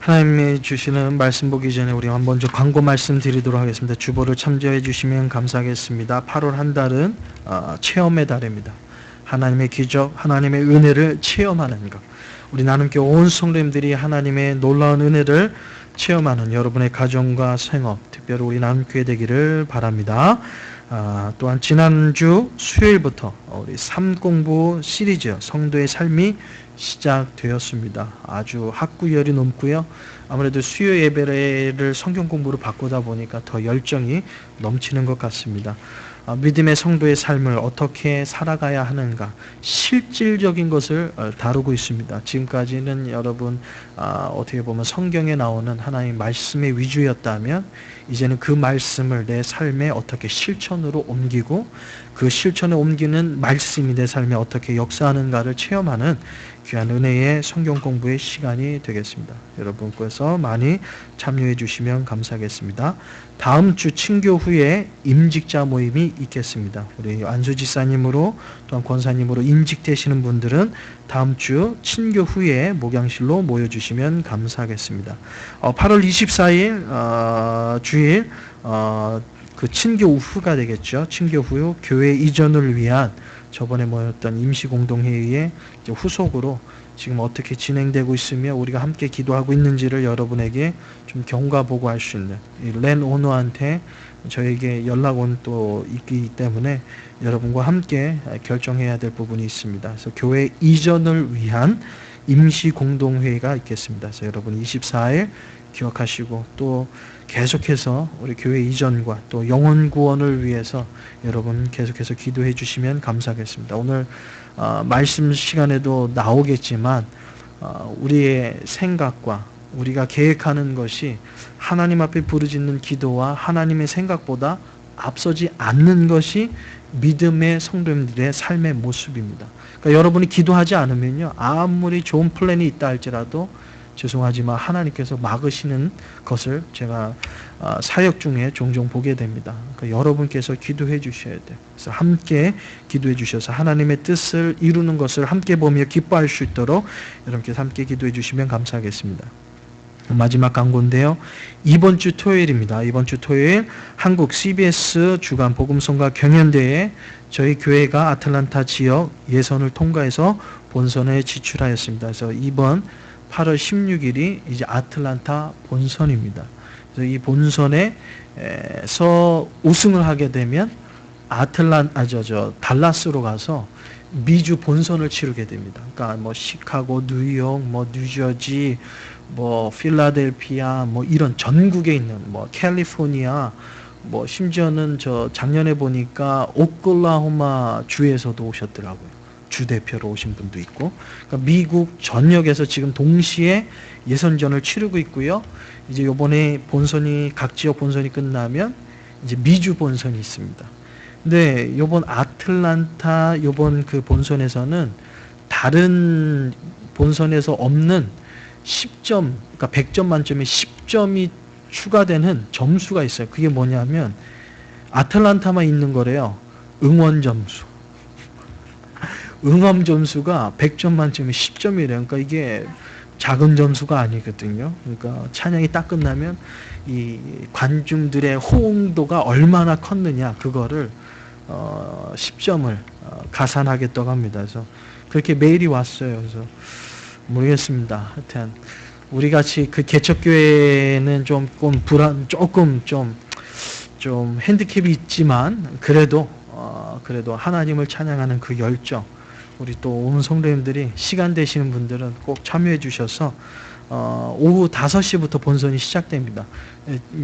하나님이 주시는 말씀 보기 전에 우리 먼저 광고 말씀 드리도록 하겠습니다. 주보를 참조해 주시면 감사하겠습니다. 8월 한 달은 체험의 달입니다. 하나님의 기적, 하나님의 은혜를 체험하는 것. 우리 나눔교회 온 성도님들이 하나님의 놀라운 은혜를 체험하는 여러분의 가정과 생업, 특별히 우리 나눔교회 되기를 바랍니다. 또한 지난주 수요일부터 우리 삶 공부 시리즈 성도의 삶이 시작되었습니다. 아주 학구열이 높고요. 아무래도 수요 예배를 성경 공부로 바꾸다 보니까 더 열정이 넘치는 것 같습니다. 믿음의 성도의 삶을 어떻게 살아가야 하는가, 실질적인 것을 다루고 있습니다. 지금까지는 여러분 어떻게 보면 성경에 나오는 하나님의 말씀의 위주였다면 이제는 그 말씀을 내 삶에 어떻게 실천으로 옮기고 그 실천에 옮기는 말씀이 내 삶에 어떻게 역사하는가를 체험하는 귀한 은혜의 성경 공부의 시간이 되겠습니다. 여러분께서 많이 참여해 주시면 감사하겠습니다. 다음 주 친교 후에 임직자 모임이 있겠습니다. 우리 안수 지사님으로 또한 권사님으로 임직되시는 분들은 다음 주 친교 후에 목양실로 모여주시면 감사하겠습니다. 8월 24일 주일 그 친교 후가 되겠죠. 친교 후 교회 이전을 위한 저번에 모였던 임시공동회의의 후속으로 지금 어떻게 진행되고 있으며 우리가 함께 기도하고 있는지를 여러분에게 좀 경과 보고할 수 있는 렌 오너한테 저에게 연락 온 또 있기 때문에 여러분과 함께 결정해야 될 부분이 있습니다. 그래서 교회 이전을 위한 임시공동회의가 있겠습니다. 그래서 여러분 24일 기억하시고 또 계속해서 우리 교회 이전과 또 영혼 구원을 위해서 여러분 계속해서 기도해 주시면 감사하겠습니다. 오늘 말씀 시간에도 나오겠지만 우리의 생각과 우리가 계획하는 것이 하나님 앞에 부르짖는 기도와 하나님의 생각보다 앞서지 않는 것이 믿음의 성도님들의 삶의 모습입니다. 그러니까 여러분이 기도하지 않으면요, 아무리 좋은 플랜이 있다 할지라도 죄송하지만 하나님께서 막으시는 것을 제가 사역 중에 종종 보게 됩니다. 그러니까 여러분께서 기도해 주셔야 돼요. 그래서 함께 기도해 주셔서 하나님의 뜻을 이루는 것을 함께 보며 기뻐할 수 있도록 여러분께서 함께 기도해 주시면 감사하겠습니다. 마지막 광고인데요. 이번 주 토요일입니다. 이번 주 토요일 한국 CBS 주간 복음성가 경연대회 저희 교회가 아틀란타 지역 예선을 통과해서 본선에 진출하였습니다. 그래서 이번 8월 16일이 이제 아틀란타 본선입니다. 그래서 이 본선에서 우승을 하게 되면 달라스로 가서 미주 본선을 치르게 됩니다. 그러니까 뭐 시카고, 뉴욕, 뭐 뉴저지, 뭐 필라델피아, 뭐 이런 전국에 있는 뭐 캘리포니아, 뭐 심지어는 저 작년에 보니까 오클라호마 주에서도 오셨더라고요. 주 대표로 오신 분도 있고, 그러니까 미국 전역에서 지금 동시에 예선전을 치르고 있고요. 이제 이번에 각 지역 본선이 끝나면 이제 미주 본선이 있습니다. 근데 이번 아틀란타 이번 그 본선에서는 다른 본선에서 없는 10점, 그러니까 100점 만점에 10점이 추가되는 점수가 있어요. 그게 뭐냐면 아틀란타만 있는 거래요. 응원 점수. 응원 점수가 100점 만점에 10점이래요. 그러니까 이게 작은 점수가 아니거든요. 그러니까 찬양이 딱 끝나면 이 관중들의 호응도가 얼마나 컸느냐 그거를 10점을 가산하겠다고 합니다. 그래서 그렇게 메일이 왔어요. 그래서 모르겠습니다. 하여튼 우리 같이 그 개척교회는 조금 좀 핸디캡이 있지만 그래도 하나님을 찬양하는 그 열정, 우리 또 온 성도님들이 시간 되시는 분들은 꼭 참여해 주셔서 오후 5시부터 본선이 시작됩니다.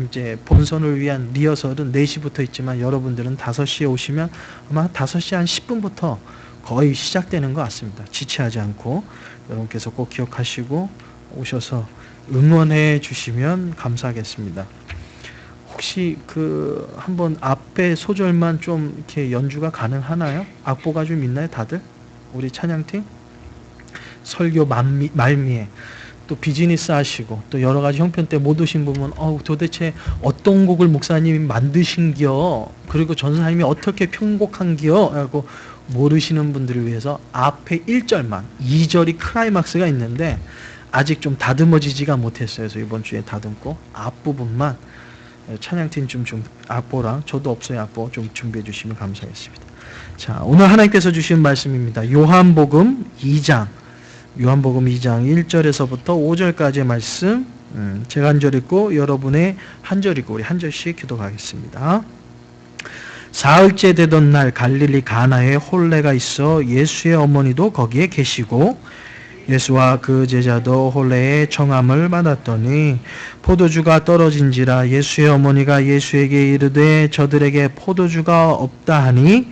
이제 본선을 위한 리허설은 4시부터 있지만 여러분들은 5시에 오시면 아마 5시 한 10분부터 거의 시작되는 것 같습니다. 지체하지 않고 여러분께서 꼭 기억하시고 오셔서 응원해 주시면 감사하겠습니다. 혹시 그 한번 앞에 소절만 좀 이렇게 연주가 가능하나요? 악보가 좀 있나요, 다들? 우리 찬양팀? 설교 말미에 또 비즈니스 하시고 또 여러 가지 형편 때 못 오신 분은 도대체 어떤 곡을 목사님이 만드신겨? 그리고 전사님이 어떻게 편곡한겨? 하고 모르시는 분들을 위해서 앞에 1절만, 2절이 클라이막스가 있는데 아직 좀 다듬어지지가 못했어요. 그래서 이번 주에 다듬고 앞부분만 찬양팀 좀 앞보랑 저도 없어요. 앞보 좀 준비해 주시면 감사하겠습니다. 자, 오늘 하나님께서 주신 말씀입니다. 요한복음 2장 1절에서부터 5절까지의 말씀, 제가 한 절 읽고 여러분의 한 절 읽고 우리 한 절씩 기도하겠습니다. 사흘째 되던 날 갈릴리 가나에 혼례가 있어 예수의 어머니도 거기에 계시고 예수와 그 제자도 혼례의 청함을 받았더니 포도주가 떨어진지라 예수의 어머니가 예수에게 이르되 저들에게 포도주가 없다 하니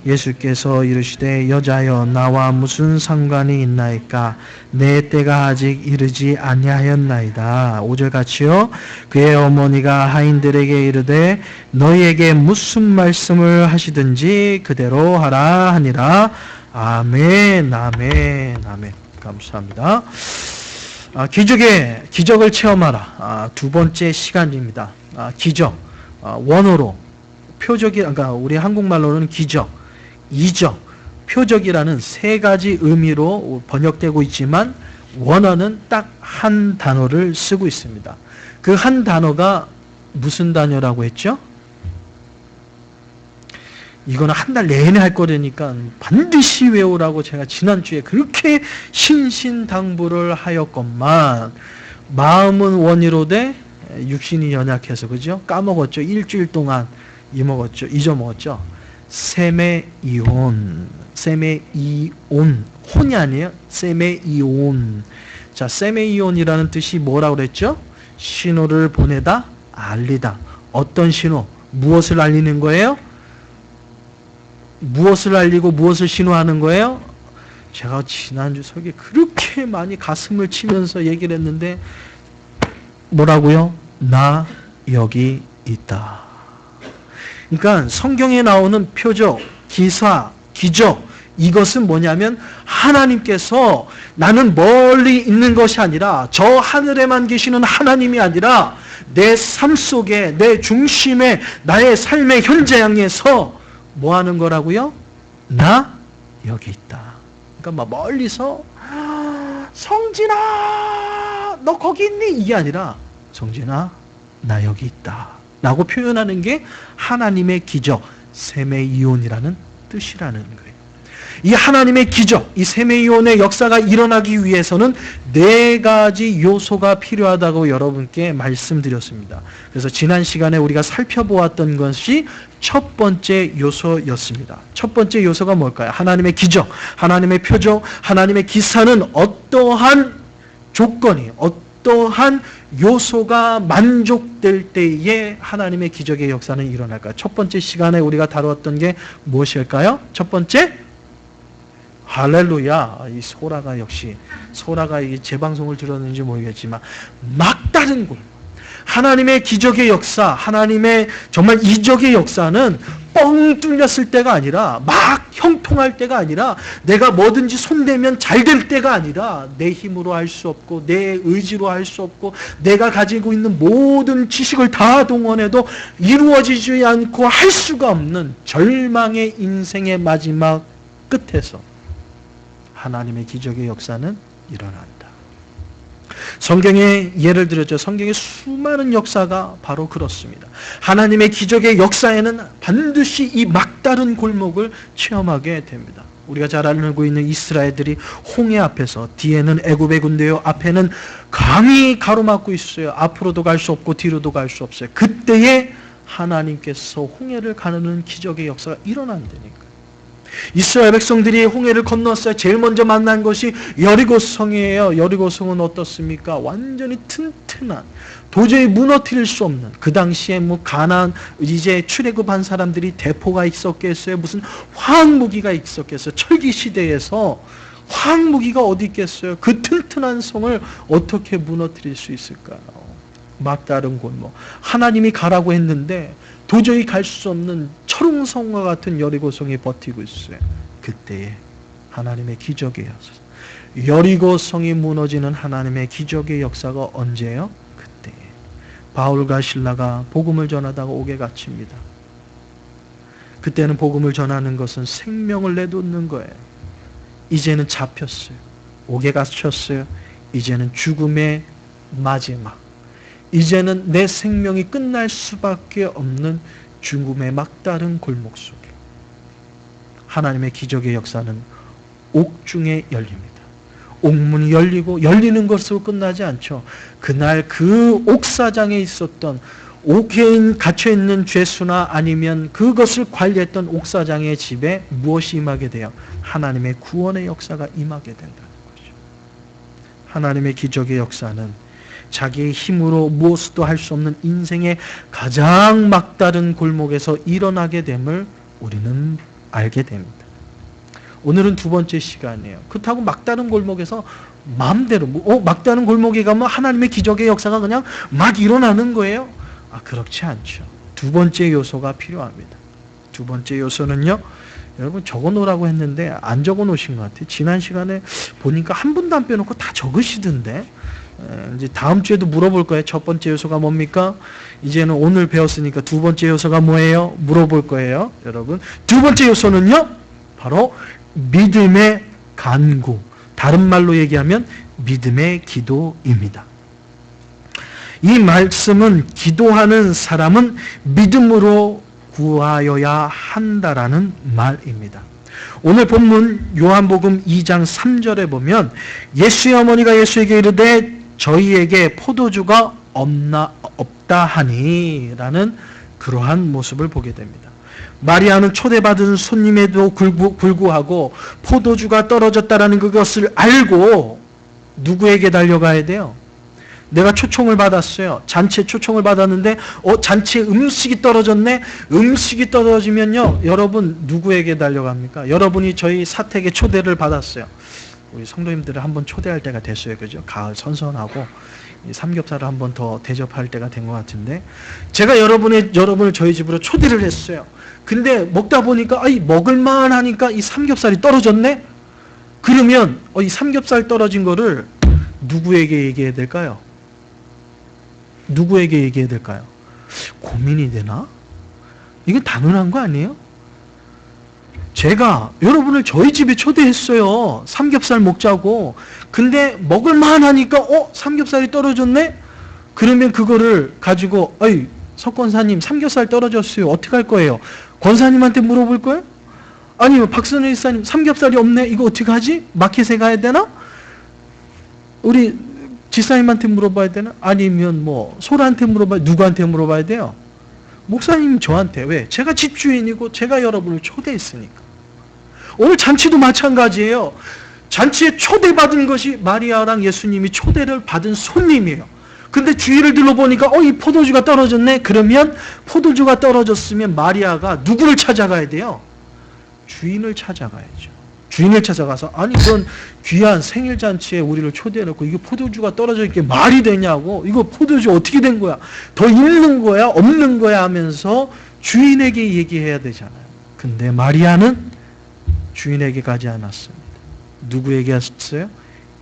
예수께서 이르시되 여자여 나와 무슨 상관이 있나이까 내 때가 아직 이르지 아니하였나이다. 5절 같이요. 그의 어머니가 하인들에게 이르되 너희에게 무슨 말씀을 하시든지 그대로 하라 하니라. 아멘 아멘 아멘. 감사합니다. 기적을 체험하라. 두 번째 시간입니다. 기적, 원어로 표적이, 그러니까 우리 한국말로는 기적, 이적, 표적이라는 세 가지 의미로 번역되고 있지만 원어는 딱 한 단어를 쓰고 있습니다. 그 한 단어가 무슨 단어라고 했죠? 이거는 한 달 내내 할 거라니까 반드시 외우라고 제가 지난주에 그렇게 신신당부를 하였건만 마음은 원이로되 육신이 연약해서 그죠? 까먹었죠. 일주일 동안 잊어먹었죠. 세메이온, 혼이 아니에요. 세메이온. 자, 세메이온이라는 뜻이 뭐라고 그랬죠? 신호를 보내다, 알리다. 어떤 신호? 무엇을 알리는 거예요? 무엇을 알리고 무엇을 신호하는 거예요? 제가 지난주 설교에 그렇게 많이 가슴을 치면서 얘기를 했는데 뭐라고요? 나 여기 있다. 그러니까 성경에 나오는 표적, 기사, 기적, 이것은 뭐냐면 하나님께서 나는 멀리 있는 것이 아니라 저 하늘에만 계시는 하나님이 아니라 내 삶 속에, 내 중심에, 나의 삶의 현장에서 뭐 하는 거라고요? 나 여기 있다. 그러니까 막 멀리서 성진아 너 거기 있니? 이게 아니라 성진아 나 여기 있다 라고 표현하는 게 하나님의 기적, 세메이온이라는 뜻이라는 거예요. 이 하나님의 기적, 이 세메이온의 역사가 일어나기 위해서는 네 가지 요소가 필요하다고 여러분께 말씀드렸습니다. 그래서 지난 시간에 우리가 살펴보았던 것이 첫 번째 요소였습니다. 첫 번째 요소가 뭘까요? 하나님의 기적, 하나님의 표적, 하나님의 기사는 어떠한 조건이, 어떠한 요소가 만족될 때에 하나님의 기적의 역사는 일어날까요? 첫 번째 시간에 우리가 다루었던 게 무엇일까요? 첫 번째, 할렐루야. 이 소라가 이 재방송을 들었는지 모르겠지만 막다른 곳. 하나님의 기적의 역사, 하나님의 정말 이적의 역사는 뻥 뚫렸을 때가 아니라 막 형통할 때가 아니라 내가 뭐든지 손대면 잘 될 때가 아니라 내 힘으로 할 수 없고 내 의지로 할 수 없고 내가 가지고 있는 모든 지식을 다 동원해도 이루어지지 않고 할 수가 없는 절망의 인생의 마지막 끝에서 하나님의 기적의 역사는 일어난다. 성경에 예를 들었죠. 성경의 수많은 역사가 바로 그렇습니다. 하나님의 기적의 역사에는 반드시 이 막다른 골목을 체험하게 됩니다. 우리가 잘 알고 있는 이스라엘들이 홍해 앞에서 뒤에는 애굽의 군대요, 앞에는 강이 가로막고 있어요. 앞으로도 갈 수 없고 뒤로도 갈 수 없어요. 그때에 하나님께서 홍해를 가르는 기적의 역사가 일어난다니까. 이스라엘 백성들이 홍해를 건넜어요. 제일 먼저 만난 것이 여리고성이에요. 여리고성은 어떻습니까? 완전히 튼튼한, 도저히 무너뜨릴 수 없는, 그 당시에 뭐 가나안 이제 출애굽한 사람들이 대포가 있었겠어요? 무슨 화학무기가 있었겠어요? 철기 시대에서 화학무기가 어디 있겠어요? 그 튼튼한 성을 어떻게 무너뜨릴 수 있을까요? 막다른 골목. 하나님이 가라고 했는데 도저히 갈 수 없는 철옹성과 같은 여리고성이 버티고 있어요. 그때에 하나님의 기적의 역사. 여리고성이 무너지는 하나님의 기적의 역사가 언제예요? 그때에. 바울과 실라가 복음을 전하다가 옥에 갇힙니다. 그때는 복음을 전하는 것은 생명을 내놓는 거예요. 이제는 잡혔어요. 옥에 갇혔어요. 이제는 죽음의 마지막, 이제는 내 생명이 끝날 수밖에 없는 죽음의 막다른 골목 속에 하나님의 기적의 역사는 옥중에 열립니다. 옥문이 열리고 열리는 것으로 끝나지 않죠. 그날 그 옥사장에 있었던 옥에 갇혀있는 죄수나 아니면 그것을 관리했던 옥사장의 집에 무엇이 임하게 돼요? 하나님의 구원의 역사가 임하게 된다는 거죠. 하나님의 기적의 역사는 자기의 힘으로 무엇도 할 수 없는 인생의 가장 막다른 골목에서 일어나게 됨을 우리는 알게 됩니다. 오늘은 두 번째 시간이에요. 그렇다고 막다른 골목에서 마음대로 막다른 골목에 가면 하나님의 기적의 역사가 그냥 막 일어나는 거예요? 그렇지 않죠. 두 번째 요소가 필요합니다. 두 번째 요소는요, 여러분 적어 놓으라고 했는데 안 적어 놓으신 것 같아요. 지난 시간에 보니까 한 분도 안 빼놓고 다 적으시던데. 이제 다음 주에도 물어볼 거예요. 첫 번째 요소가 뭡니까? 이제는 오늘 배웠으니까 두 번째 요소가 뭐예요? 물어볼 거예요. 여러분, 두 번째 요소는요, 바로 믿음의 간구. 다른 말로 얘기하면 믿음의 기도입니다. 이 말씀은 기도하는 사람은 믿음으로 구하여야 한다라는 말입니다. 오늘 본문 요한복음 2장 3절에 보면 예수의 어머니가 예수에게 이르되 저희에게 포도주가 없다 하니 라는 그러한 모습을 보게 됩니다. 마리아는 초대받은 손님에도 불구하고 포도주가 떨어졌다라는 그것을 알고 누구에게 달려가야 돼요? 내가 초청을 받았어요. 잔치에 초청을 받았는데 잔치에 음식이 떨어졌네. 음식이 떨어지면요, 여러분 누구에게 달려갑니까? 여러분이 저희 사택에 초대를 받았어요. 우리 성도님들을 한번 초대할 때가 됐어요. 그죠? 가을 선선하고 삼겹살을 한번 더 대접할 때가 된 것 같은데, 제가 여러분을 저희 집으로 초대를 했어요. 근데 먹다 보니까 먹을만 하니까 이 삼겹살이 떨어졌네. 그러면 이 삼겹살 떨어진 거를 누구에게 얘기해야 될까요? 누구에게 얘기해야 될까요? 고민이 되나? 이건 당연한 거 아니에요? 제가 여러분을 저희 집에 초대했어요. 삼겹살 먹자고. 근데 먹을만 하니까 삼겹살이 떨어졌네? 그러면 그거를 가지고 석 권사님 삼겹살 떨어졌어요. 어떻게 할 거예요? 권사님한테 물어볼 거예요? 아니면 박선우 일사님 삼겹살이 없네. 이거 어떻게 하지? 마켓에 가야 되나? 우리 지사님한테 물어봐야 되나? 아니면 소라한테 물어봐야, 누구한테 물어봐야 돼요? 목사님 저한테. 왜? 제가 집주인이고 제가 여러분을 초대했으니까. 오늘 잔치도 마찬가지예요. 잔치에 초대받은 것이 마리아랑 예수님이 초대를 받은 손님이에요. 근데 주위를 둘러보니까 이 포도주가 떨어졌네. 그러면 포도주가 떨어졌으면 마리아가 누구를 찾아가야 돼요? 주인을 찾아가야죠. 주인을 찾아가서 이런 귀한 생일잔치에 우리를 초대해놓고 이게 포도주가 떨어져 있게 말이 되냐고, 이거 포도주 어떻게 된 거야, 더 있는 거야 없는 거야 하면서 주인에게 얘기해야 되잖아요. 근데 마리아는 주인에게 가지 않았습니다. 누구에게 갔어요?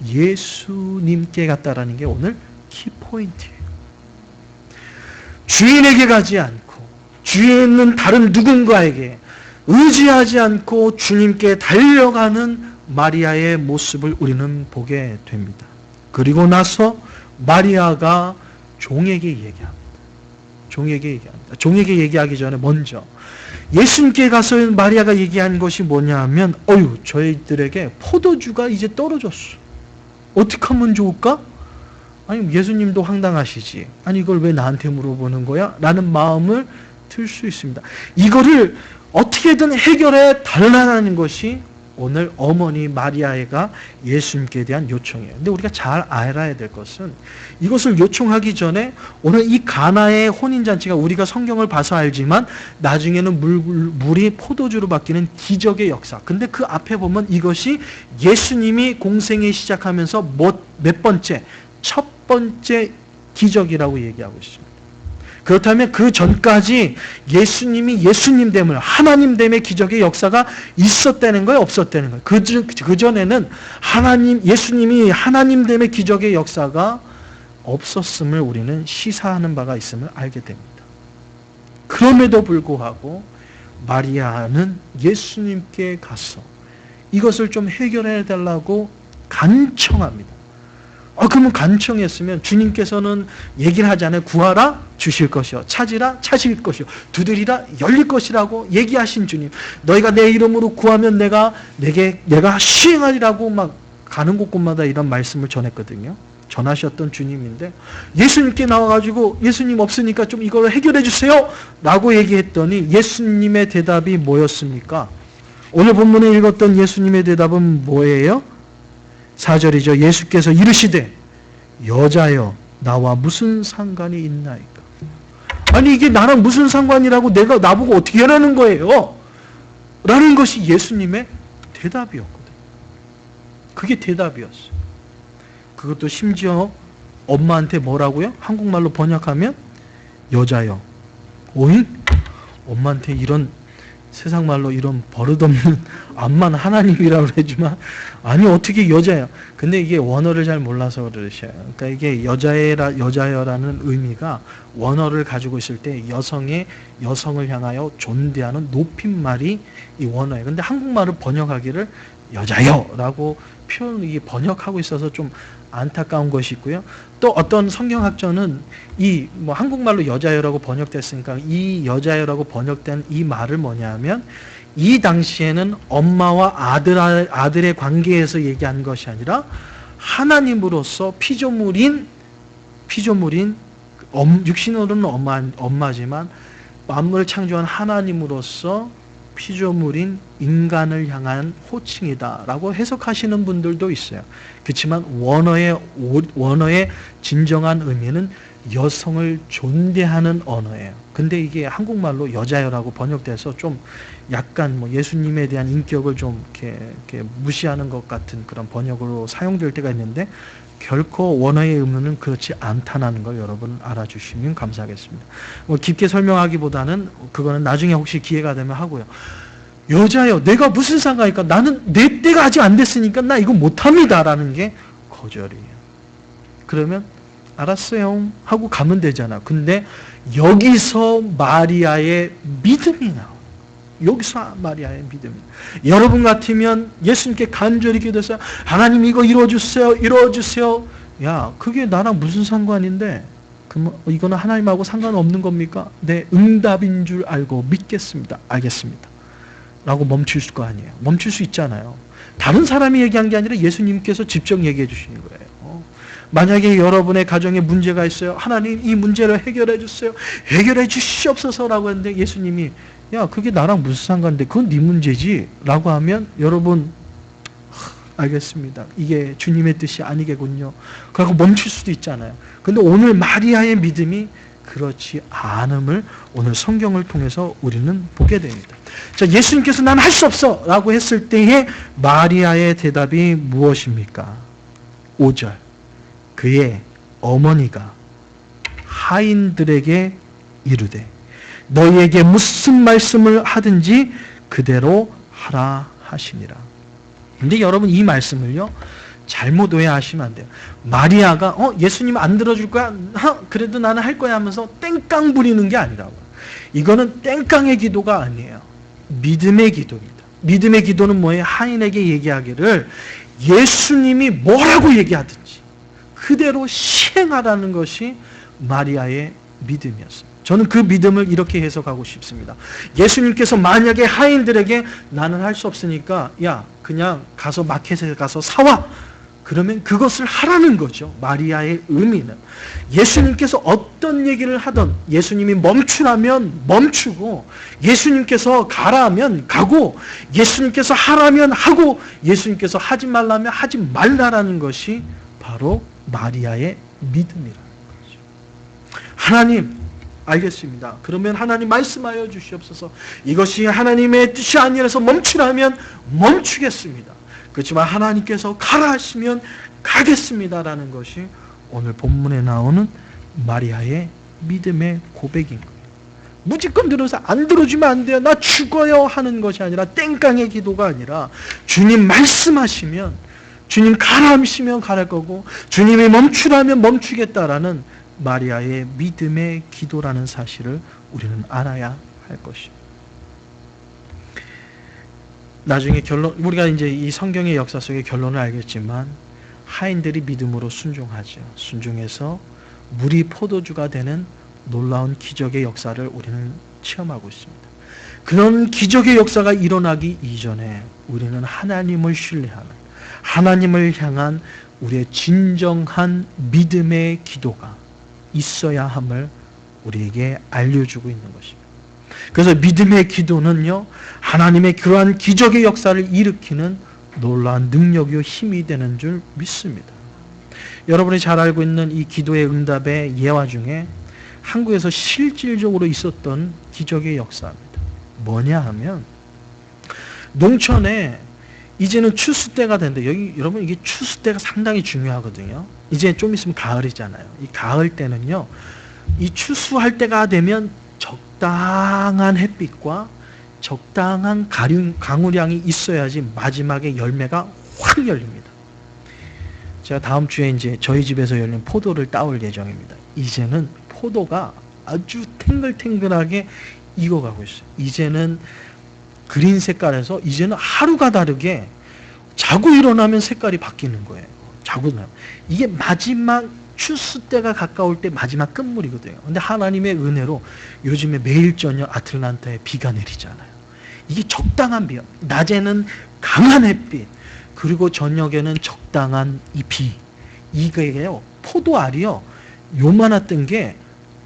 예수님께 갔다라는 게 오늘 키포인트예요. 주인에게 가지 않고 주위에 있는 다른 누군가에게 의지하지 않고 주님께 달려가는 마리아의 모습을 우리는 보게 됩니다. 그리고 나서 마리아가 종에게 얘기합니다. 종에게 얘기하기 전에 먼저 예수님께 가서 마리아가 얘기한 것이 뭐냐 하면 저희들에게 포도주가 이제 떨어졌어. 어떻게 하면 좋을까? 예수님도 황당하시지. 이걸 왜 나한테 물어보는 거야? 라는 마음을 들 수 있습니다. 이거를 어떻게든 해결해 달라는 것이 오늘 어머니 마리아가 예수님께 대한 요청이에요. 근데 우리가 잘 알아야 될 것은 이것을 요청하기 전에 오늘 이 가나의 혼인잔치가 우리가 성경을 봐서 알지만 나중에는 물이 포도주로 바뀌는 기적의 역사. 근데 그 앞에 보면 이것이 예수님이 공생에 시작하면서 몇 번째? 첫 번째 기적이라고 얘기하고 있습니다. 그렇다면 그 전까지 예수님이 예수님됨을, 하나님됨의 기적의 역사가 있었다는 거예요, 없었다는 거예요? 그 전에는 예수님이 하나님됨의 기적의 역사가 없었음을 우리는 시사하는 바가 있음을 알게 됩니다. 그럼에도 불구하고 마리아는 예수님께 가서 이것을 좀 해결해 달라고 간청합니다. 그러면 간청했으면 주님께서는 얘기를 하잖아요. 구하라 주실 것이요, 찾으라 찾으실 것이요, 두드리라 열릴 것이라고 얘기하신 주님. 너희가 내 이름으로 구하면 내가 시행하리라고 막 가는 곳곳마다 이런 말씀을 전했거든요. 전하셨던 주님인데 예수님께 나와가지고 예수님 없으니까 좀 이걸 해결해 주세요 라고 얘기했더니 예수님의 대답이 뭐였습니까? 오늘 본문에 읽었던 예수님의 대답은 뭐예요? 4절이죠. 예수께서 이르시되 여자여 나와 무슨 상관이 있나이까. 아니 이게 나랑 무슨 상관이라고 내가 나보고 어떻게 하라는 거예요? 라는 것이 예수님의 대답이었거든요. 그게 대답이었어요. 그것도 심지어 엄마한테 뭐라고요? 한국말로 번역하면 여자여. 오잉? 엄마한테 이런 세상말로 이런 버릇없는 암만 하나님이라고 해주면 아니 어떻게 여자야. 근데 이게 원어를 잘 몰라서 그러셔요. 그러니까 이게 여자여라는 의미가 원어를 가지고 있을 때 여성을 향하여 존대하는 높임말이 이 원어예요. 근데 한국말을 번역하기를 여자여라고 이게 번역하고 있어서 좀 안타까운 것이 있고요. 또 어떤 성경학자는 한국말로 여자여라고 번역됐으니까 이 여자여라고 번역된 이 말을 뭐냐면 이 당시에는 엄마와 아들의 관계에서 얘기한 것이 아니라 하나님으로서 피조물인 육신으로는 엄마지만 만물을 창조한 하나님으로서 피조물인 인간을 향한 호칭이다라고 해석하시는 분들도 있어요. 그렇지만 원어의 진정한 의미는 여성을 존대하는 언어예요. 근데 이게 한국말로 여자여라고 번역돼서 좀 약간 예수님에 대한 인격을 좀 이렇게 무시하는 것 같은 그런 번역으로 사용될 때가 있는데 결코 원어의 의미는 그렇지 않다는 걸 여러분 알아주시면 감사하겠습니다. 깊게 설명하기보다는 그거는 나중에 혹시 기회가 되면 하고요. 여자여 내가 무슨 상관이니까 나는 내 때가 아직 안 됐으니까 나 이거 못합니다 라는 게 거절이에요. 그러면 알았어요 하고 가면 되잖아. 근데 여기서 마리아의 믿음이 나와요. 여기서 마리아의 믿음. 여러분 같으면 예수님께 간절히 기도해서 하나님 이거 이루어주세요. 야 그게 나랑 무슨 상관인데 이거는 하나님하고 상관없는 겁니까? 네, 응답인 줄 알고 믿겠습니다. 알겠습니다. 라고 멈출 거 아니에요. 멈출 수 있잖아요. 다른 사람이 얘기한 게 아니라 예수님께서 직접 얘기해 주시는 거예요. 만약에 여러분의 가정에 문제가 있어요. 하나님 이 문제를 해결해 주세요. 해결해 주시옵소서라고 했는데 예수님이 야 그게 나랑 무슨 상관인데 그건 네 문제지 라고 하면 여러분 알겠습니다. 이게 주님의 뜻이 아니겠군요. 그러고 멈출 수도 있잖아요. 근데 오늘 마리아의 믿음이 그렇지 않음을 오늘 성경을 통해서 우리는 보게 됩니다. 자, 예수님께서 난 할 수 없어 라고 했을 때의 마리아의 대답이 무엇입니까? 5절 그의 어머니가 하인들에게 이르되 너희에게 무슨 말씀을 하든지 그대로 하라 하시니라. 근데 여러분 이 말씀을요 잘못 오해하시면 안 돼요. 마리아가 예수님 안 들어줄 거야? 그래도 나는 할 거야 하면서 땡깡 부리는 게 아니라고. 이거는 땡깡의 기도가 아니에요. 믿음의 기도입니다. 믿음의 기도는 뭐예요? 하인에게 얘기하기를 예수님이 뭐라고 얘기하든지 그대로 시행하라는 것이 마리아의 믿음이었습니다. 저는 그 믿음을 이렇게 해석하고 싶습니다. 예수님께서 만약에 하인들에게 나는 할 수 없으니까 야 그냥 가서 마켓에 가서 사와. 그러면 그것을 하라는 거죠. 마리아의 의미는. 예수님께서 어떤 얘기를 하던 예수님이 멈추라면 멈추고 예수님께서 가라 하면 가고 예수님께서 하라면 하고 예수님께서 하지 말라면 하지 말라라는 것이 바로 마리아의 믿음이라는 거죠. 하나님 알겠습니다. 그러면 하나님 말씀하여 주시옵소서. 이것이 하나님의 뜻이 아니라서 멈추라면 멈추겠습니다. 그렇지만 하나님께서 가라 하시면 가겠습니다라는 것이 오늘 본문에 나오는 마리아의 믿음의 고백인 거예요. 무조건 들어서 안 들어주면 안 돼요. 나 죽어요 하는 것이 아니라 땡깡의 기도가 아니라 주님 말씀하시면 주님 가라 하시면 가랄 거고 주님이 멈추라면 멈추겠다라는 마리아의 믿음의 기도라는 사실을 우리는 알아야 할 것입니다. 나중에 우리가 이제 이 성경의 역사 속의 결론을 알겠지만 하인들이 믿음으로 순종하죠. 순종해서 물이 포도주가 되는 놀라운 기적의 역사를 우리는 체험하고 있습니다. 그런 기적의 역사가 일어나기 이전에 우리는 하나님을 신뢰하는, 하나님을 향한 우리의 진정한 믿음의 기도가 있어야 함을 우리에게 알려주고 있는 것입니다. 그래서 믿음의 기도는요, 하나님의 그러한 기적의 역사를 일으키는 놀라운 능력이요 힘이 되는 줄 믿습니다. 여러분이 잘 알고 있는 이 기도의 응답의 예화 중에 한국에서 실질적으로 있었던 기적의 역사입니다. 뭐냐 하면, 농촌에 이제는 추수 때가 되는데, 여러분 이게 추수 때가 상당히 중요하거든요. 이제 좀 있으면 가을이잖아요. 이 가을 때는요, 이 추수할 때가 되면 적당한 햇빛과 적당한 강우량이 있어야지 마지막에 열매가 확 열립니다. 제가 다음 주에 이제 저희 집에서 열린 포도를 따올 예정입니다. 이제는 포도가 아주 탱글탱글하게 익어가고 있어요. 이제는 그린 색깔에서 이제는 하루가 다르게 자고 일어나면 색깔이 바뀌는 거예요. 자고 일어나면. 이게 마지막 추수 때가 가까울 때 마지막 끝물이거든요. 근데 하나님의 은혜로 요즘에 매일 저녁 아틀란타에 비가 내리잖아요. 이게 적당한 비, 낮에는 강한 햇빛, 그리고 저녁에는 적당한 이 비. 이게요, 포도알이요, 요만했던 게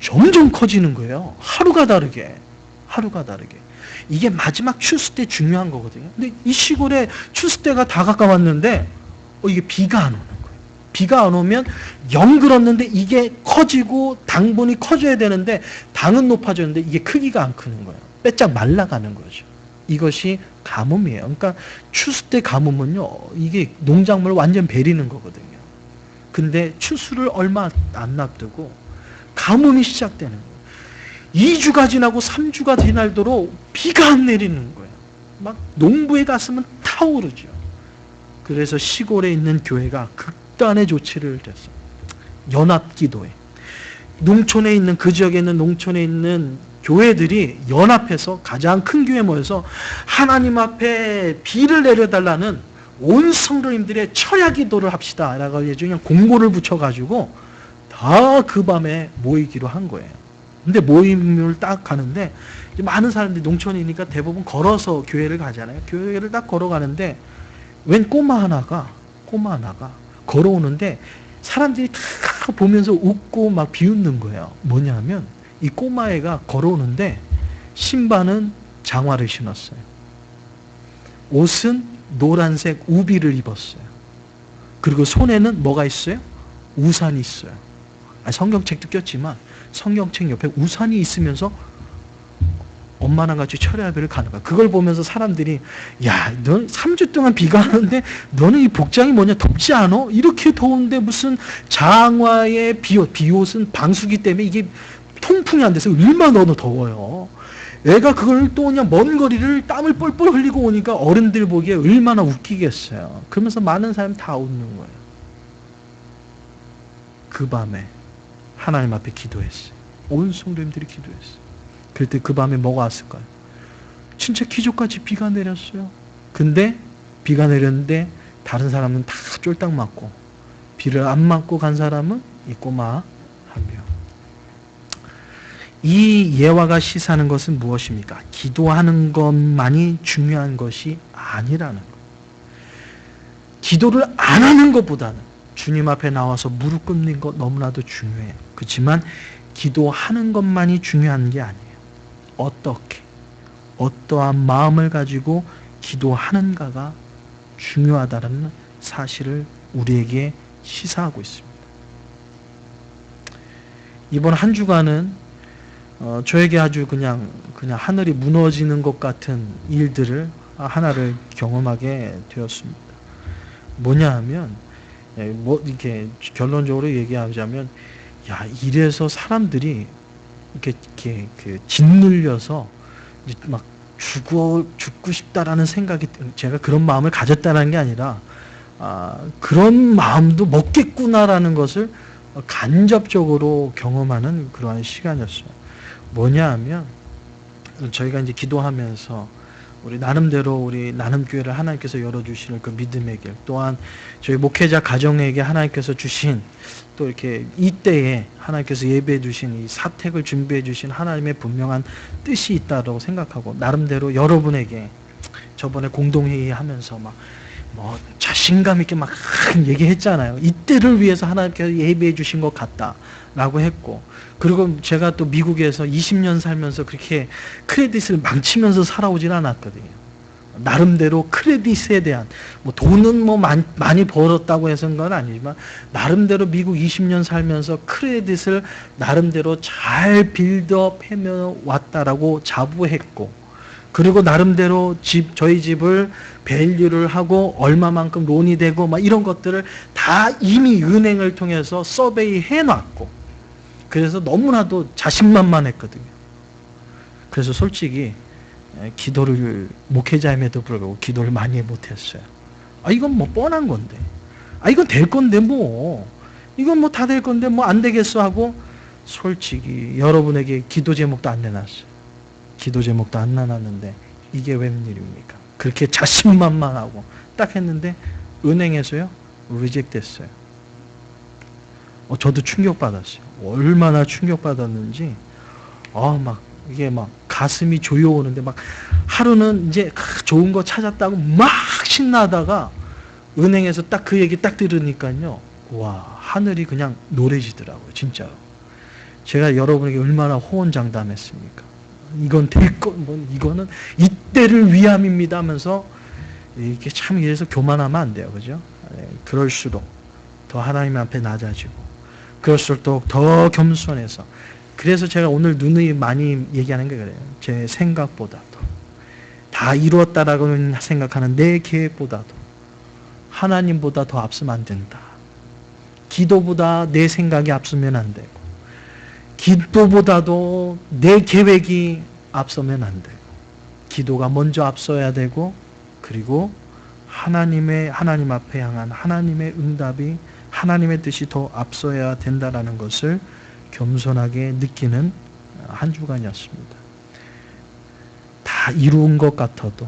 점점 커지는 거예요. 하루가 다르게. 이게 마지막 추수 때 중요한 거거든요. 근데 이 시골에 추수 때가 다 가까웠는데 이게 비가 안 오는 거예요. 비가 안 오면 영 그렇는데 이게 커지고 당분이 커져야 되는데 당은 높아졌는데 이게 크기가 안 크는 거예요. 빼짝 말라가는 거죠. 이것이 가뭄이에요. 그러니까 추수 때 가뭄은요, 이게 농작물을 완전 베리는 거거든요. 근데 추수를 얼마 안 놔두고 가뭄이 시작되는 거예요. 2주가 지나고 3주가 지날도록 비가 안 내리는 거예요. 막 농부의 가슴은 타오르죠. 그래서 시골에 있는 교회가 극단의 조치를 했어요. 연합기도회. 농촌에 있는, 그 지역에 있는 농촌에 있는 교회들이 연합해서 가장 큰 교회 모여서 하나님 앞에 비를 내려달라는 온 성도님들의 철야 기도를 합시다 라고 그냥 공고를 붙여가지고 다 그 밤에 모이기로 한 거예요. 근데 모임을 딱 가는데 많은 사람들이, 농촌이니까 대부분 걸어서 교회를 가잖아요. 교회를 딱 걸어가는데 웬 꼬마 하나가 걸어오는데 사람들이 다 보면서 웃고 막 비웃는 거예요. 뭐냐면 이 꼬마애가 걸어오는데 신발은 장화를 신었어요. 옷은 노란색 우비를 입었어요. 그리고 손에는 뭐가 있어요? 우산이 있어요. 성경책도 꼈지만 성경책 옆에 우산이 있으면서 엄마랑 같이 철야배를 가는 거야. 그걸 보면서 사람들이, 야, 너 3주 동안 비가 오는데 너는 이 복장이 뭐냐, 덥지 않아? 이렇게 더운데 무슨 장화에 비옷은 방수기 때문에 이게 통풍이 안 돼서 얼마나 너무 더워요. 애가 그걸 또 그냥 먼 거리를 땀을 뻘뻘 흘리고 오니까 어른들 보기에 얼마나 웃기겠어요. 그러면서 많은 사람이 다 웃는 거예요. 그 밤에 하나님 앞에 기도했어요. 온 성도님들이 기도했어요. 그때 그 밤에 뭐가 왔을까요? 진짜 기적같이 비가 내렸어요. 근데 비가 내렸는데 다른 사람은 다 쫄딱 맞고, 비를 안 맞고 간 사람은 이 꼬마 한 명. 이 예화가 시사하는 것은 무엇입니까? 기도하는 것만이 중요한 것이 아니라는 것. 기도를 안 하는 것보다는 주님 앞에 나와서 무릎 꿇는 것 너무나도 중요해요. 그렇지만 기도하는 것만이 중요한 게 아니에요. 어떻게, 어떠한 마음을 가지고 기도하는가가 중요하다는 사실을 우리에게 시사하고 있습니다. 이번 한 주간은 저에게 아주 그냥 하늘이 무너지는 것 같은 일들을 하나를 경험하게 되었습니다. 뭐냐 하면, 이렇게 결론적으로 얘기하자면, 이래서 사람들이 이렇게 짓눌려서 막 죽고 싶다라는 생각이, 제가 그런 마음을 가졌다는 게 아니라, 그런 마음도 먹겠구나라는 것을 간접적으로 경험하는 그러한 시간이었어요. 뭐냐 하면, 저희가 이제 기도하면서 우리 나름대로 우리 나눔교회를 하나님께서 열어주시는 그 믿음의 길, 또한 저희 목회자 가정에게 하나님께서 주신 또 이렇게 이때에 하나님께서 예배해 주신 이 사택을 준비해 주신 하나님의 분명한 뜻이 있다고 생각하고, 나름대로 여러분에게 저번에 공동회의 하면서 뭐 자신감 있게 막 얘기했잖아요. 이때를 위해서 하나님께서 예배해 주신 것 같다라고 했고, 그리고 제가 또 미국에서 20년 살면서 그렇게 크레딧을 망치면서 살아오진 않았거든요. 나름대로 크레딧에 대한, 뭐 돈은 뭐 많이 벌었다고 해서는 건 아니지만, 나름대로 미국 20년 살면서 크레딧을 나름대로 잘 빌드업 해왔다라고 자부했고, 그리고 나름대로 저희 집을 밸류를 하고 얼마만큼 론이 되고 막 이런 것들을 다 이미 은행을 통해서 서베이 해놨고, 그래서 너무나도 자신만만했거든요. 그래서 솔직히 기도를, 목회자임에도 불구하고 기도를 많이 못했어요. 이건 뭐 뻔한 건데, 이건 될 건데 뭐, 이건 뭐 다 될 건데 뭐 안 되겠어 하고, 솔직히 여러분에게 기도 제목도 안 내놨어요. 기도 제목도 안 내놨는데 이게 웬일입니까? 그렇게 자신만만하고 딱 했는데 은행에서요 리젝 됐어요. 저도 충격받았어요. 얼마나 충격받았는지, 이게 막 가슴이 조여오는데, 막 하루는 이제 좋은 거 찾았다고 막 신나다가 은행에서 딱 그 얘기 딱 들으니까요, 와, 하늘이 그냥 노래지더라고요, 진짜로. 제가 여러분에게 얼마나 호언장담했습니까? 이건 이거는 이때를 위함입니다 하면서, 이게 참 이래서 교만하면 안 돼요, 그죠? 그럴수록 더 하나님 앞에 낮아지고, 그럴수록 더 겸손해서. 그래서 제가 오늘 누누이 많이 얘기하는 게 그래요. 제 생각보다도, 다 이루었다라고 생각하는 내 계획보다도 하나님보다 더 앞서면 안 된다. 기도보다 내 생각이 앞서면 안 되고, 기도보다도 내 계획이 앞서면 안 되고, 기도가 먼저 앞서야 되고, 그리고 하나님 앞에 향한 하나님의 응답이, 하나님의 뜻이 더 앞서야 된다라는 것을 겸손하게 느끼는 한 주간이었습니다. 다 이루은 것 같아도,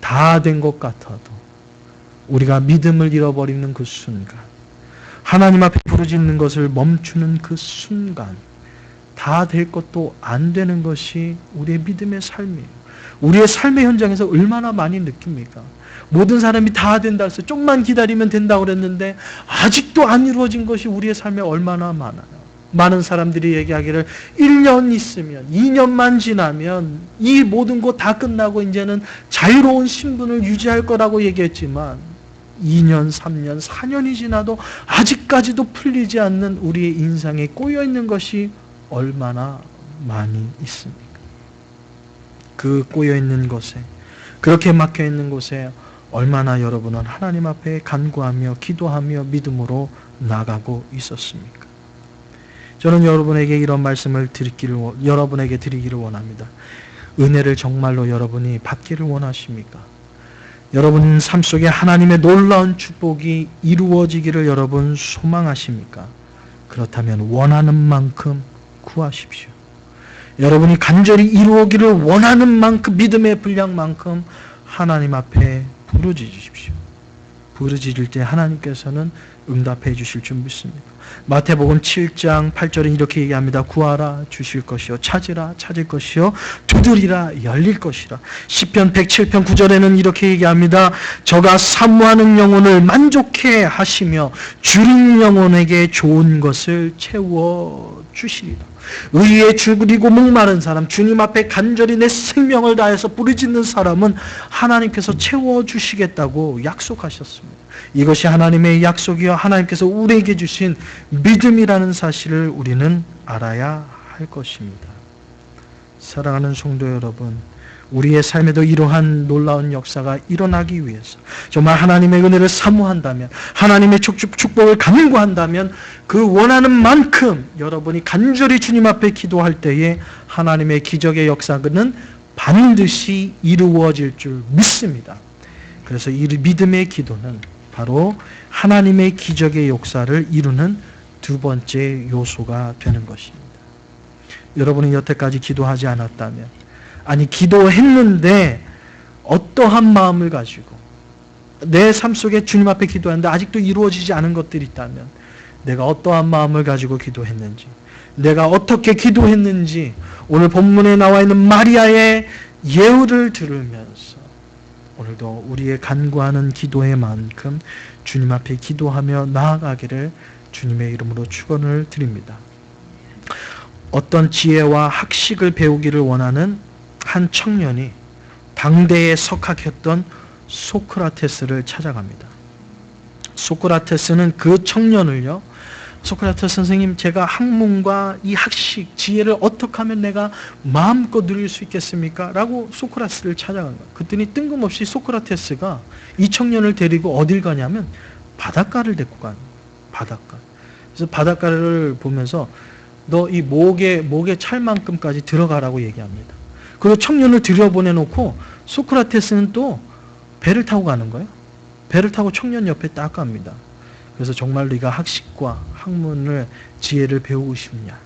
다 된 것 같아도 우리가 믿음을 잃어버리는 그 순간, 하나님 앞에 부르짖는 것을 멈추는 그 순간, 다 될 것도 안 되는 것이 우리의 믿음의 삶이에요. 우리의 삶의 현장에서 얼마나 많이 느낍니까? 모든 사람이 다 된다 해서 좀만 기다리면 된다고 그랬는데 아직도 안 이루어진 것이 우리의 삶에 얼마나 많아요. 많은 사람들이 얘기하기를 1년 있으면, 2년만 지나면 이 모든 것 다 끝나고 이제는 자유로운 신분을 유지할 거라고 얘기했지만, 2년, 3년, 4년이 지나도 아직까지도 풀리지 않는 우리의 인생에 꼬여있는 것이 얼마나 많이 있습니까? 그 꼬여있는 곳에, 그렇게 막혀있는 곳에 얼마나 여러분은 하나님 앞에 간구하며 기도하며 믿음으로 나가고 있었습니까? 저는 여러분에게 이런 말씀을 여러분에게 드리기를 원합니다. 은혜를 정말로 여러분이 받기를 원하십니까? 여러분 삶 속에 하나님의 놀라운 축복이 이루어지기를 여러분 소망하십니까? 그렇다면 원하는 만큼 구하십시오. 여러분이 간절히 이루어기를 원하는 만큼, 믿음의 분량만큼 하나님 앞에 부르짖으십시오. 부르짖을 때 하나님께서는 응답해 주실 줄 믿습니다. 마태복음 7장 8절은 이렇게 얘기합니다. 구하라 주실 것이요, 찾으라 찾을 것이요, 두드리라 열릴 것이라. 시편 107편 9절에는 이렇게 얘기합니다. 저가 사모하는 영혼을 만족해 하시며 줄인 영혼에게 좋은 것을 채워 주시리라. 의에 죽으리고 목마른 사람, 주님 앞에 간절히 내 생명을 다해서 부르짖는 사람은 하나님께서 채워주시겠다고 약속하셨습니다. 이것이 하나님의 약속이요, 하나님께서 우리에게 주신 믿음이라는 사실을 우리는 알아야 할 것입니다. 사랑하는 성도 여러분, 우리의 삶에도 이러한 놀라운 역사가 일어나기 위해서 정말 하나님의 은혜를 사모한다면, 하나님의 축복을 간구한다면, 그 원하는 만큼 여러분이 간절히 주님 앞에 기도할 때에 하나님의 기적의 역사는 반드시 이루어질 줄 믿습니다. 그래서 이 믿음의 기도는 바로 하나님의 기적의 역사를 이루는 두 번째 요소가 되는 것입니다. 여러분이 여태까지 기도하지 않았다면, 아니 기도했는데 어떠한 마음을 가지고 내 삶 속에 주님 앞에 기도하는데 아직도 이루어지지 않은 것들이 있다면 내가 어떠한 마음을 가지고 기도했는지, 내가 어떻게 기도했는지 오늘 본문에 나와 있는 마리아의 예우를 들으면서 오늘도 우리의 간구하는 기도의 만큼 주님 앞에 기도하며 나아가기를 주님의 이름으로 축원을 드립니다. 어떤 지혜와 학식을 배우기를 원하는 한 청년이 당대에 석학했던 소크라테스를 찾아갑니다. 소크라테스는 그 청년을요, 소크라테스 선생님, 제가 학문과 이 학식, 지혜를 어떻게 하면 내가 마음껏 누릴 수 있겠습니까? 라고 소크라테스를 찾아간 거예요. 그랬더니 뜬금없이 소크라테스가 이 청년을 데리고 어딜 가냐면 바닷가를 데리고 가는 거예요. 바닷가. 그래서 바닷가를 보면서 너 이 목에 찰 만큼까지 들어가라고 얘기합니다. 그리고 청년을 들여보내놓고 소크라테스는 또 배를 타고 가는 거예요. 배를 타고 청년 옆에 딱 갑니다. 그래서 정말 네가 학식과 학문을, 지혜를 배우고 싶냐?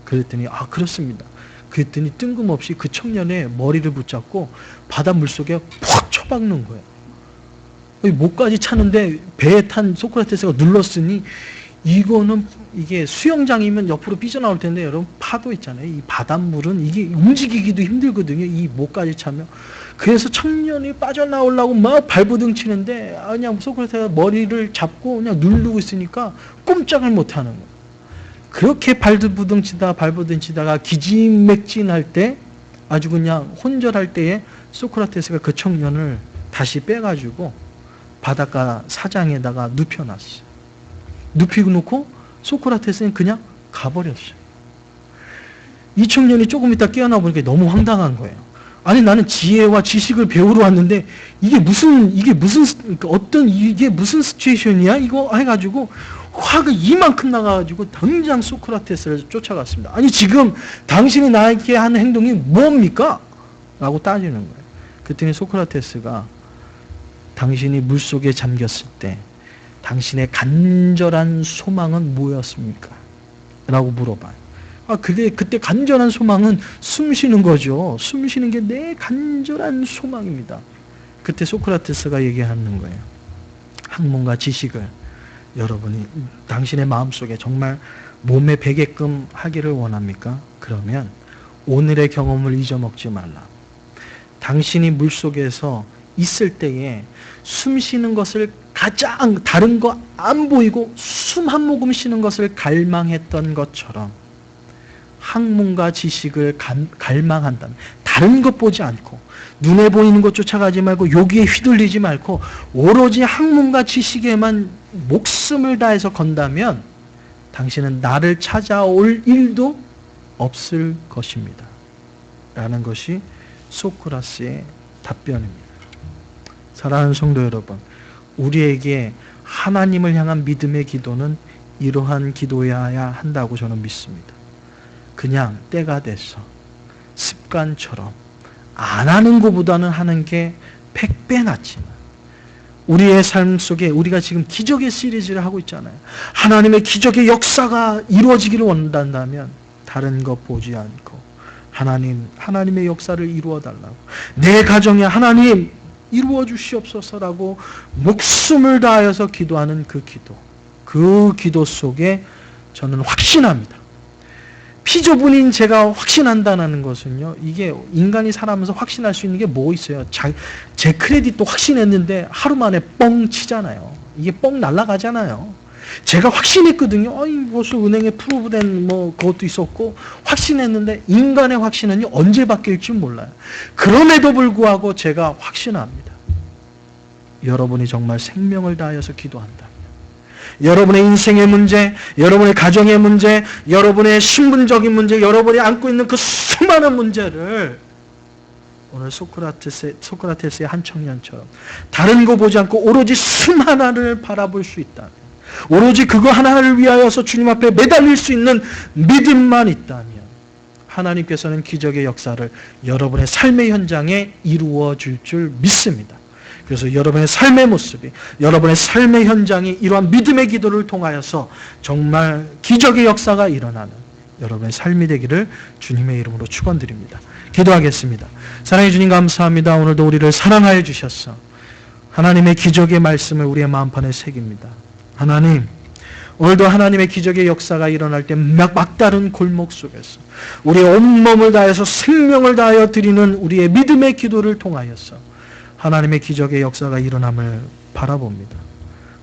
그랬더니 그렇습니다. 그랬더니 뜬금없이 그 청년의 머리를 붙잡고 바다 물속에 푹 쳐박는 거예요. 목까지 차는데 배에 탄 소크라테스가 눌렀으니 이게 수영장이면 옆으로 삐져나올 텐데 여러분, 파도 있잖아요. 이 바닷물은 이게 움직이기도 힘들거든요. 이 목까지 차면. 그래서 청년이 빠져나오려고 막 발버둥 치는데 그냥 소크라테스가 머리를 잡고 그냥 누르고 있으니까 꼼짝을 못하는 거예요. 그렇게 발버둥 치다가 기진맥진할 때, 아주 그냥 혼절할 때에 소크라테스가 그 청년을 다시 빼가지고 바닷가 사장에다가 눕혀놨어요. 눕히고 놓고 소크라테스는 그냥 가버렸어요. 이 청년이 조금 있다 깨어나 보니까 너무 황당한 거예요. 아니, 나는 지혜와 지식을 배우러 왔는데 이게 무슨 시츄에이션이야? 이거 해가지고 화가 이만큼 나가가지고 당장 소크라테스를 쫓아갔습니다. 아니, 지금 당신이 나에게 하는 행동이 뭡니까? 라고 따지는 거예요. 그랬더니 소크라테스가 당신이 물속에 잠겼을 때 당신의 간절한 소망은 뭐였습니까? 라고 물어봐요. 그때 간절한 소망은 숨 쉬는 거죠. 숨 쉬는 게 내 간절한 소망입니다. 그때 소크라테스가 얘기하는 거예요. 학문과 지식을 여러분이 당신의 마음속에 정말 몸에 배게끔 하기를 원합니까? 그러면 오늘의 경험을 잊어먹지 말라. 당신이 물속에서 있을 때에 숨 쉬는 것을 가장 다른 거 안 보이고 숨 한 모금 쉬는 것을 갈망했던 것처럼 학문과 지식을 갈망한다면 다른 것 보지 않고 눈에 보이는 것 쫓아가지 말고 여기에 휘둘리지 말고 오로지 학문과 지식에만 목숨을 다해서 건다면 당신은 나를 찾아올 일도 없을 것입니다. 라는 것이 소크라테스의 답변입니다. 사랑하는 성도 여러분, 우리에게 하나님을 향한 믿음의 기도는 이러한 기도여야 한다고 저는 믿습니다. 그냥 때가 돼서 습관처럼 안 하는 것보다는 하는 게 100배 낫지만, 우리의 삶 속에 우리가 지금 기적의 시리즈를 하고 있잖아요. 하나님의 기적의 역사가 이루어지기를 원한다면 다른 것 보지 않고 하나님의 역사를 이루어 달라고, 내 가정에 하나님 이루어 주시옵소서라고 목숨을 다하여서 기도하는 그 기도 속에 저는 확신합니다. 피조분인 제가 확신한다는 것은요, 이게 인간이 살아가면서 확신할 수 있는 게 뭐 있어요? 제 크레딧도 확신했는데 하루 만에 뻥 치잖아요. 이게 뻥 날아가잖아요. 제가 확신했거든요. 벌써 은행에 프로브된 그것도 있었고 확신했는데 인간의 확신은 언제 바뀔지 몰라요. 그럼에도 불구하고 제가 확신합니다. 여러분이 정말 생명을 다하여서 기도한다. 여러분의 인생의 문제, 여러분의 가정의 문제, 여러분의 신분적인 문제, 여러분이 안고 있는 그 수많은 문제를 오늘 소크라테스의 한 청년처럼 다른 거 보지 않고 오로지 숨 하나를 바라볼 수 있다면, 오로지 그거 하나를 위하여서 주님 앞에 매달릴 수 있는 믿음만 있다면 하나님께서는 기적의 역사를 여러분의 삶의 현장에 이루어 줄 줄 믿습니다. 그래서 여러분의 삶의 모습이, 여러분의 삶의 현장이 이러한 믿음의 기도를 통하여서 정말 기적의 역사가 일어나는 여러분의 삶이 되기를 주님의 이름으로 축원드립니다. 기도하겠습니다. 사랑해 주님 감사합니다. 오늘도 우리를 사랑하여 주셨어. 하나님의 기적의 말씀을 우리의 마음판에 새깁니다. 하나님, 오늘도 하나님의 기적의 역사가 일어날 때 막다른 골목 속에서 우리의 온몸을 다해서 생명을 다하여 드리는 우리의 믿음의 기도를 통하여서 하나님의 기적의 역사가 일어남을 바라봅니다.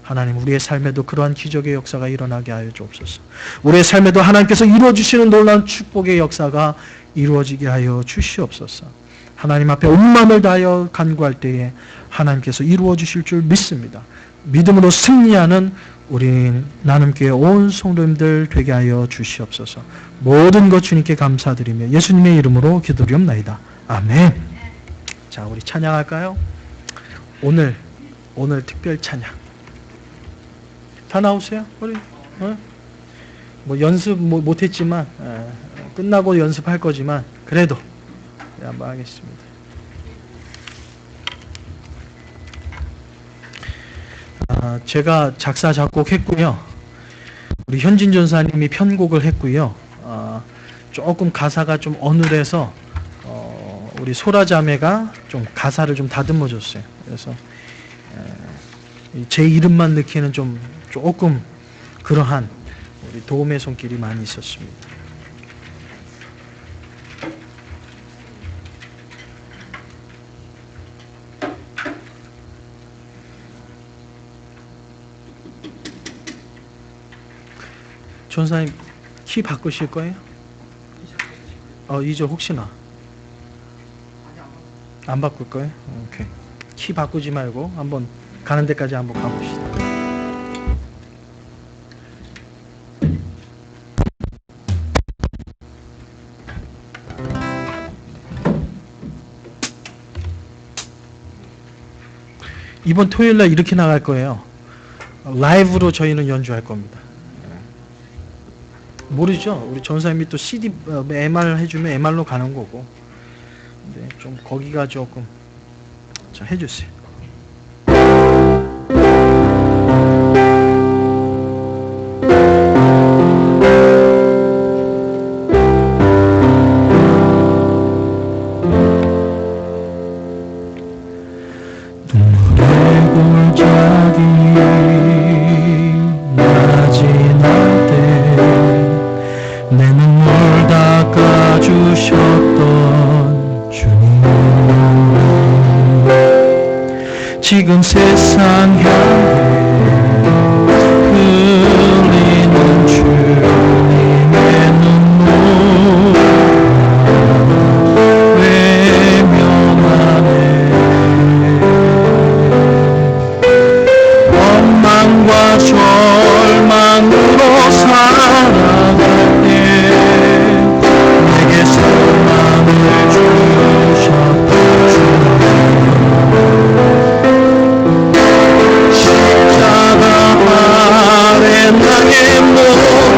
하나님, 우리의 삶에도 그러한 기적의 역사가 일어나게 하여 주옵소서. 우리의 삶에도 하나님께서 이루어주시는 놀라운 축복의 역사가 이루어지게 하여 주시옵소서. 하나님 앞에 온 마음을 다하여 간구할 때에 하나님께서 이루어주실 줄 믿습니다. 믿음으로 승리하는 우리 나눔교회 온 성도님들 되게 하여 주시옵소서. 모든 것 주님께 감사드리며 예수님의 이름으로 기도드리옵나이다. 아멘. 자, 우리 찬양할까요? 오늘 특별 찬양. 다 나오세요? 우리 뭐 연습 못했지만 끝나고 연습할 거지만 그래도 한번 하겠습니다. 제가 작사 작곡했고요. 우리 현진 전사님이 편곡을 했고요. 조금 가사가 좀 어눌해서 우리 소라 자매가 좀 가사를 좀 다듬어 줬어요. 그래서 제 이름만 넣기에는 좀 조금 그러한 우리 도움의 손길이 많이 있었습니다. 전사님 키 바꾸실 거예요? 2절 혹시나 안 바꿀 거예요? 오케이. 키 바꾸지 말고 한번 가는 데까지 한번 가봅시다. 이번 토요일날 이렇게 나갈 거예요. 라이브로 저희는 연주할 겁니다. 모르죠? 우리 전사님이 또 CD, MR 해주면 MR로 가는 거고. 근데 좀 거기가 조금, 자, 해주세요. 지금 세상 향해 흘리는 주님의 눈물 외면하네. 원망과 절망으로 살아갈 때 내게 소망을 주셨던 주님, 십자가 아래 나의 모든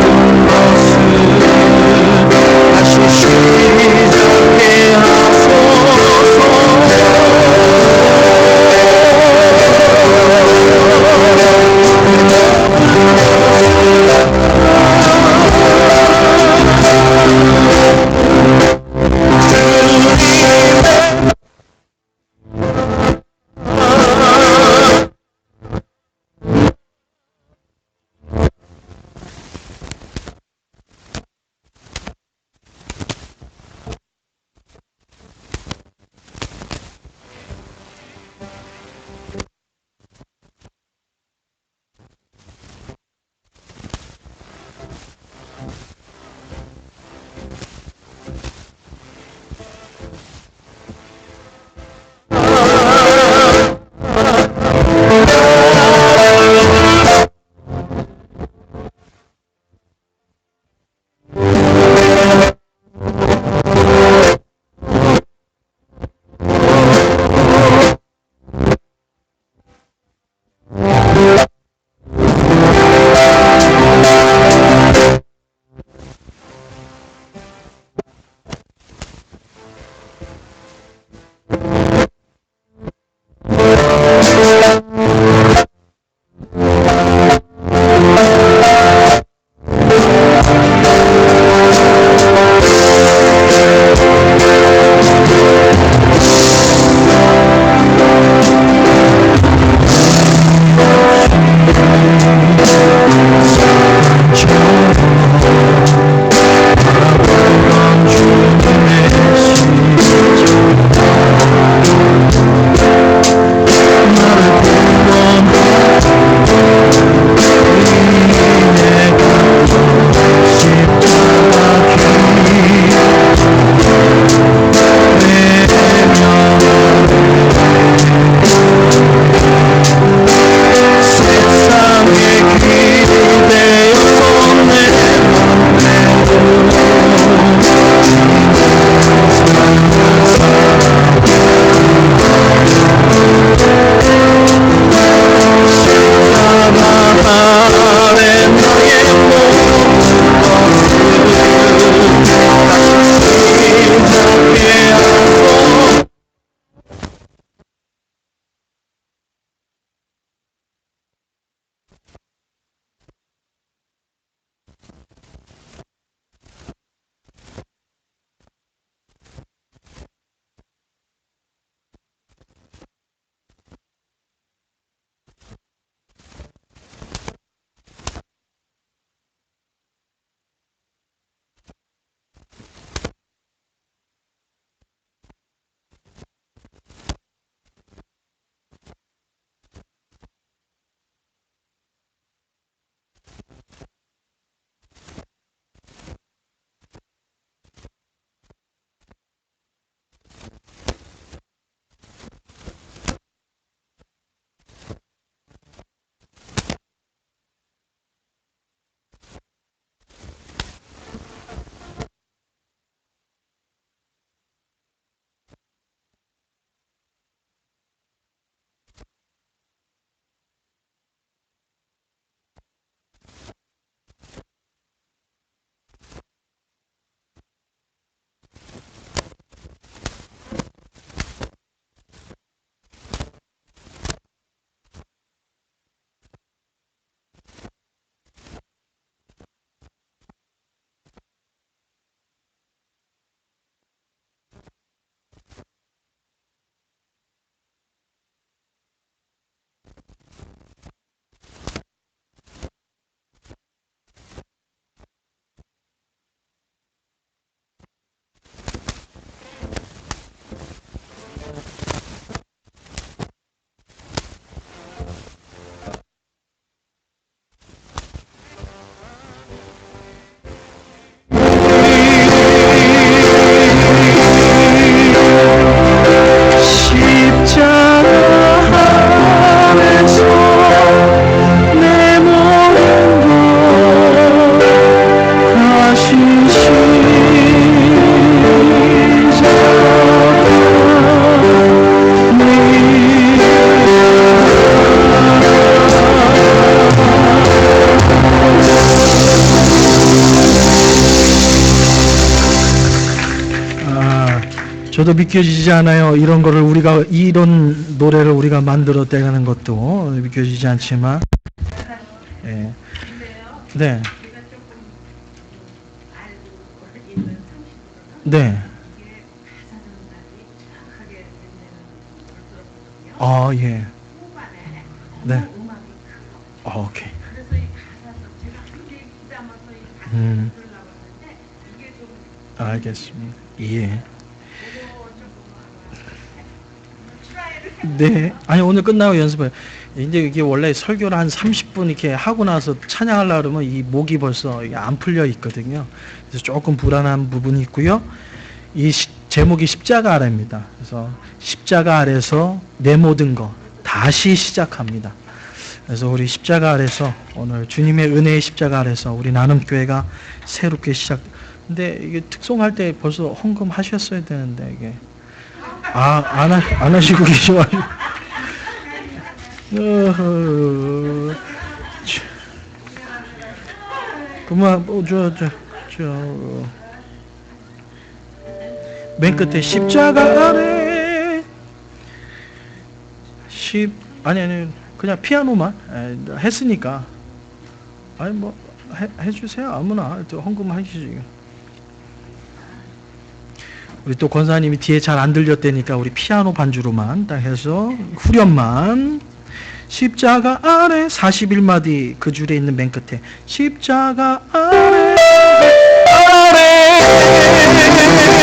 저도 믿겨지지 않아요. 이런 거를 우리가, 이런 노래를 우리가 만들어 떼가는 것도 믿겨지지 않지만, 예. 네. 네. 아, 예. 네. 오케이. 알겠습니다. 예. 네. 아니, 오늘 끝나고 연습해요. 이제 이게 원래 설교를 한 30분 이렇게 하고 나서 찬양하려고 그러면 이 목이 벌써 이게 안 풀려 있거든요. 그래서 조금 불안한 부분이 있고요. 이 제목이 십자가 아래입니다. 그래서 십자가 아래서 내 모든 것 다시 시작합니다. 그래서 우리 십자가 아래서 오늘 주님의 은혜의 십자가 아래서 우리 나눔교회가 새롭게 시작. 근데 이게 특송할 때 벌써 헌금 하셨어야 되는데 이게 안 하시고 계셔가지고. 그만 맨 끝에 십자가 아래 아니 그냥 피아노만 했으니까 아니 뭐 해주세요. 아무나 헌금 하시지. 우리 또 권사님이 뒤에 잘 안 들렸다니까 우리 피아노 반주로만 딱 해서 후렴만 십자가 아래 41마디 그 줄에 있는 맨 끝에 십자가 아래 내 생명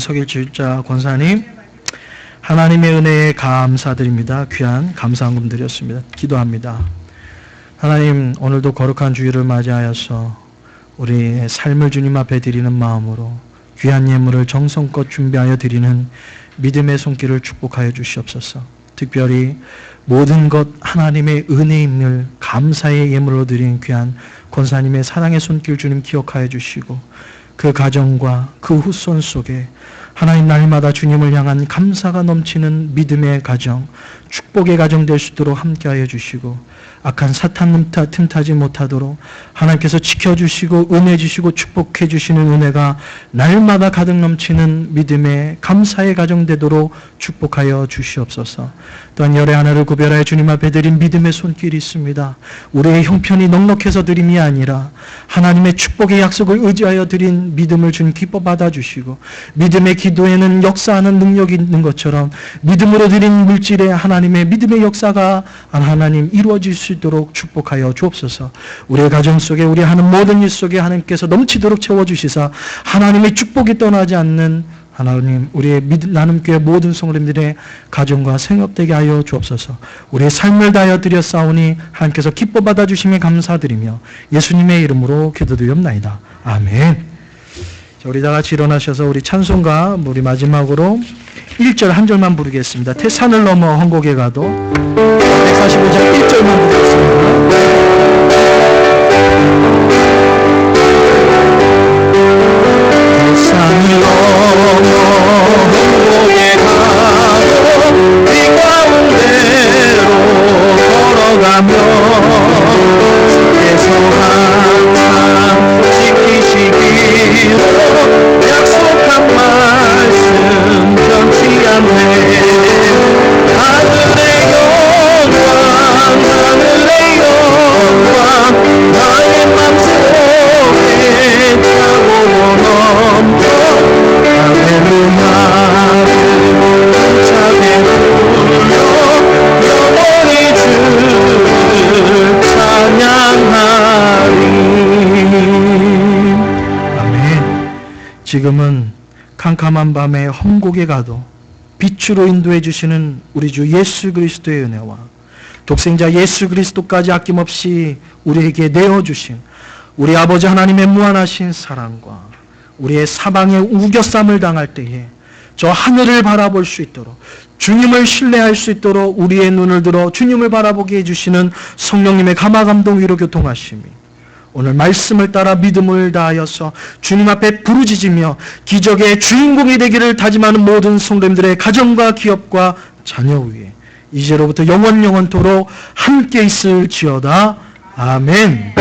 석일주일자 권사님 하나님의 은혜에 감사드립니다. 귀한 감사한금 드렸습니다. 기도합니다. 하나님 오늘도 거룩한 주일을 맞이하여서 우리의 삶을 주님 앞에 드리는 마음으로 귀한 예물을 정성껏 준비하여 드리는 믿음의 손길을 축복하여 주시옵소서. 특별히 모든 것 하나님의 은혜임을 감사의 예물로 드린 귀한 권사님의 사랑의 손길 주님 기억하여 주시고 그 가정과 그 후손 속에 하나님 날마다 주님을 향한 감사가 넘치는 믿음의 가정, 축복의 가정 될 수 있도록 함께하여 주시고 악한 사탄 틈타지 못하도록 하나님께서 지켜주시고 은혜 주시고 축복해 주시는 은혜가 날마다 가득 넘치는 믿음의 감사의 가정 되도록 축복하여 주시옵소서. 또한 열의 하나를 구별하여 주님 앞에 드린 믿음의 손길이 있습니다. 우리의 형편이 넉넉해서 드림이 아니라 하나님의 축복의 약속을 의지하여 드린 믿음을 주님 기뻐 받아주시고 믿음의 기도에는 역사하는 능력이 있는 것처럼 믿음으로 드린 물질에 하나님의 믿음의 역사가 하나님 이루어질 수 있도록 축복하여 주옵소서. 우리의 가정 속에 우리 하는 모든 일 속에 하나님께서 넘치도록 채워주시사 하나님의 축복이 떠나지 않는 하나님 우리의 나눔교회 모든 성도님들의 가정과 생업되게 하여 주옵소서. 우리의 삶을 다하여 드렸사오니 하나님께서 기뻐 받아주심에 감사드리며 예수님의 이름으로 기도드리옵나이다. 아멘. 자, 우리 다 같이 일어나셔서 우리 찬송가 우리 마지막으로 1절 한 절만 부르겠습니다. 태산을 넘어 한곡에 가도 145장 1절만 부르겠습니다. 태산을 넘어 한곡에 가도 이 가운데로 걸어가며 주께서 항상 지키시기로 약속 지금은 캄캄한 밤에 험곡에 가도 빛으로 인도해 주시는 우리 주 예수 그리스도의 은혜와 독생자 예수 그리스도까지 아낌없이 우리에게 내어주신 우리 아버지 하나님의 무한하신 사랑과 우리의 사방에 우겨쌈을 당할 때에 저 하늘을 바라볼 수 있도록 주님을 신뢰할 수 있도록 우리의 눈을 들어 주님을 바라보게 해주시는 성령님의 감화감동 위로 교통하심이 오늘 말씀을 따라 믿음을 다하여서 주님 앞에 부르짖으며 기적의 주인공이 되기를 다짐하는 모든 성도님들의 가정과 기업과 자녀 위에 이제로부터 영원토록 함께 있을지어다. 아멘.